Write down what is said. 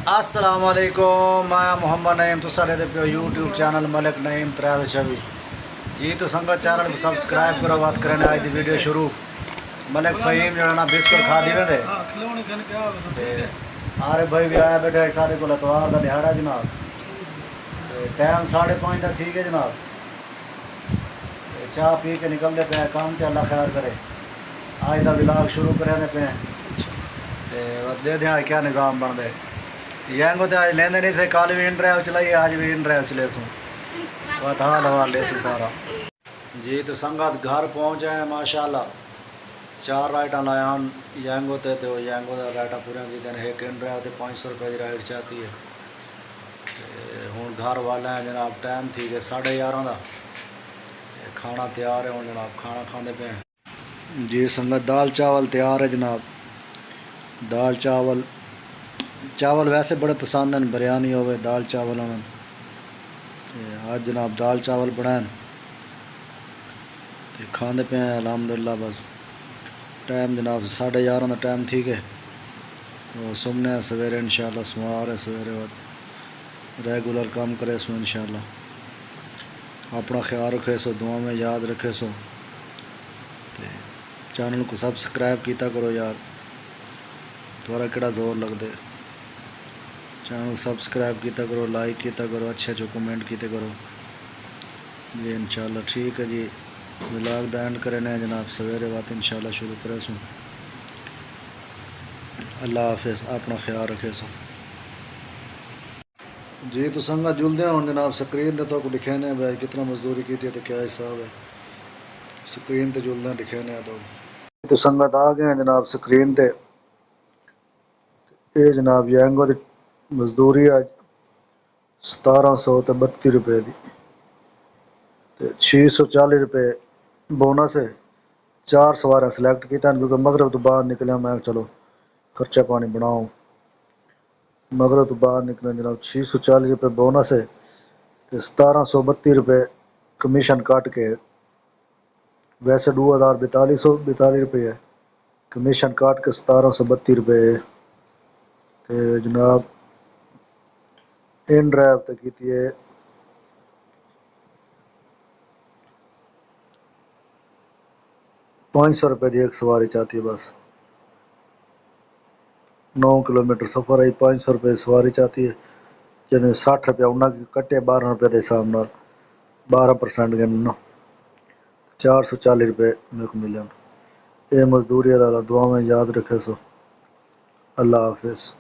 السلام علیکم، میں محمد نعیم تو سارے دے پیو یوٹیوب چینل ملک نعیم 326 جی تو سنگت چینل کو سبسکرائب کرو، بات کرنے آج دی ویڈیو شروع ملک فہیم جو ہے نا بسکٹ کھا دی وے آرے بھائی بھی آیا بیٹھا ہے سارے کو اتوار دا دہاڑا جناب، ٹائم 5:30 دا ٹھیک ہے جناب، چاہ پی کے نکل دے پے کام تے اللہ خیر کرے، آج دا ولاگ شروع کرے دے پے دے دیں کیا نظام بن دے ینگو تے آج لیندے نہیں سے، کل بھی ان ڈرائیو چلائی آج بھی ان ڈرائیو چلے سوں بات حال حوال لے سوں سارا جی تو سنگت گھر پہنچے ہیں ماشاءاللہ 4 رائٹاں لائان ینگو تے تو ینگو دا رائٹاں پورے کی دن ایک ان ڈرائیو تے 500 روپے دی رائٹ چاہتی ہے ہوں گھر والے ہیں جناب، ٹائم تھی کہ 11:30 دا کھانا تیار ہے ہوں جناب، کھانا کھانے پہ ہیں جی سنگت دال چاول تیار ہے جناب، دال چاول ویسے بڑے پسند ہیں، بریانی ہوئے دال چاول ہوں آج جناب دال چاول بنائیں کھانے پہ ہیں الحمدللہ۔ بس ٹائم جناب 11:30 کا ٹائم تھی کہ وہ سمنے ہیں سویرے انشاءاللہ، سوار ہے سویرے وقت ریگولر کام کرے سو انشاءاللہ۔ اپنا خیال رکھے سو، دعا میں یاد رکھے سو، چینل کو سبسکرائب کیتا کرو یار، تھوڑا کہڑا زور لگ دے، چینل کو سبسکرائب کیتا کرو، لائک کیتا کرو، اچھے جو کمنٹ کیتے کرو جی انشاءاللہ۔ ٹھیک ہے جی، ولاگ دا اینڈ کرنے جناب، سویرے بات انشاءاللہ شروع کرے سوں۔ اللہ حافظ، اپنا خیال رکھے سو جی تو سنگت جلدے ہوں جناب، سکرین تے تو کو دکھانے بھائی کتنا مزدوری کی تھی تو کیا حساب ہے، سکرین تے جلدے دکھانے تو سنگت آ گئے ہیں جناب سکرین تے، یہ جناب ینگو دی مزدوری آج 1732 روپے دی، 640 روپے بونس ہے، 4 سواریں سلیکٹ کیتا کیونکہ مغرب تو بعد نکلے میں چلو خرچہ پانی بناؤں، مغرب تو بعد نکلے جناب 640 روپے بونس ہے، 1732 روپے کمیشن کٹ کے، ویسے 2242 روپے ہے، کمیشن کاٹ کے 1732 روپے جناب ان ڈرائیو تے کی ہے 500 روپے دی ایک سواری چاہتی ہے، بس 9 کلومیٹر سفر ہے، 500 روپے سواری چاہتی ہے، جن 60 روپے انہیں کٹے 12 روپے کے حساب نال 12% گن 440 روپے میرے کو ملے، یہ مزدوری والا دعا میں یاد رکھے سو، اللہ حافظ۔